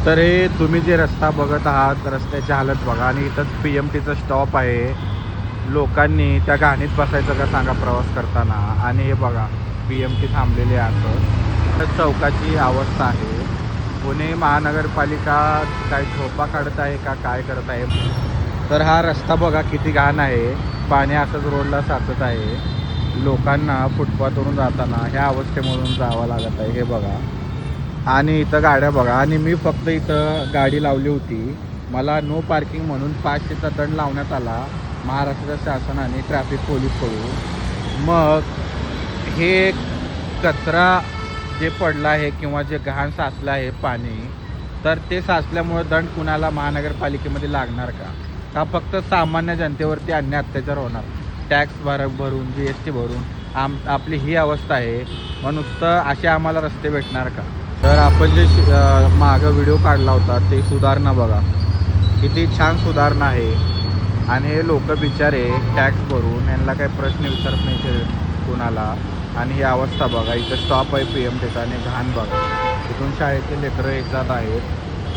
तर हे तुम्ही जे रस्ता बघत आहात, रस्त्याची हालत बघा. आणि इथंच PMTचं स्टॉप आहे. लोकांनी त्या गाणीत बसायचं का सांगा प्रवास करताना. आणि हे बघा PMT थांबलेले आहे असं. तर चौकाची अवस्था आहे. पुणे महानगरपालिका काय झोपा काढत आहे का काय करत आहे. तर हा रस्ता बघा किती घाण आहे. पाणी असंच रोडला साचत आहे. लोकांना फुटपाथवरून जाताना ह्या अवस्थेमधून जावं लागत आहे. हे बघा. आणि इथं गाड्या बघा. आणि मी फक्त इथं गाडी लावली होती. मला नो पार्किंग म्हणून 500चा दंड लावण्यात आला महाराष्ट्राच्या शासनाने ट्रॅफिक पोलीसकडून. मग हे कचरा जे पडला आहे किंवा जे घाण साचलं आहे पाणी, तर ते साचल्यामुळे दंड कुणाला महानगरपालिकेमध्ये लागणार का? का फक्त सामान्य जनतेवरती अन्य अत्याचार होणार? टॅक्स भरून GST भरून आपली ही अवस्था आहे. मग नुसतं असे आम्हाला रस्ते भेटणार का? तर आपण जे मागं व्हिडिओ काढला होता ते सुधारणा बघा किती छान सुधारणा आहे. आणि हे लोक बिचारे टॅक्स भरून यांना काही प्रश्न विचारत नाही ते कुणाला. आणि ही अवस्था बघा. इथं स्टॉप आहे PMTचा आणि घाण बघा. इथून शाळेचे लेकरं येत जात आहेत.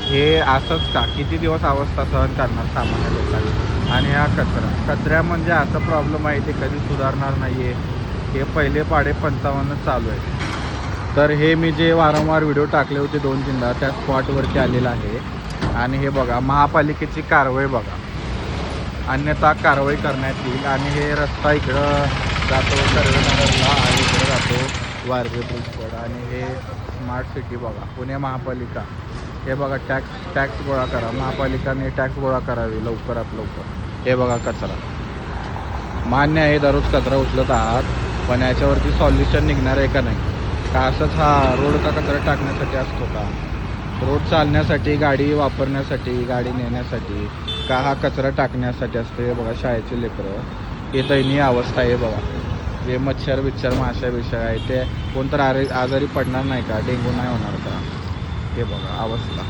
हे असंच का किती दिवस अवस्था सहन करणार सामान्य लोकांनी. आणि हा कचरा म्हणजे असा प्रॉब्लेम आहे ते कधी सुधारणार नाही आहे. हे पहिले पाढे 55 चालू आहे. तर हे मी जे वारंवार व्हिडिओ टाकले होते 2-3दा त्या स्पॉटवरती आलेला आहे. आणि हे बघा महापालिकेची कारवाई बघा. अन्यथा कारवाई करण्यात येईल. आणि हे रस्ता इकडं जातो सर्वेनगरला आणि इकडं जातो वारजे ब्रिजकडं. आणि हे स्मार्ट सिटी बघा पुणे महापालिका. हे बघा टॅक्स गोळा करा. महापालिकाने टॅक्स गोळा करावी लवकरात लवकर. हे बघा कचरा. मान्य आहे दररोज कचरा उचलत आहात, पण याच्यावरती सॉल्युशन निघणार आहे का नाही? का असंच हा रोडचा कचरा टाकण्यासाठी असतो का? रोड चालण्यासाठी, गाडी वापरण्यासाठी, गाडी नेण्यासाठी, का हा कचरा टाकण्यासाठी असतो? हे बघा शाळेचे लेकरं. हे दयनीय अवस्था आहे बघा. जे मच्छर माशा आहे ते कोणतर आजारी पडणार नाही का? डेंग्यू नाही होणार का? हे बघा अवस्था.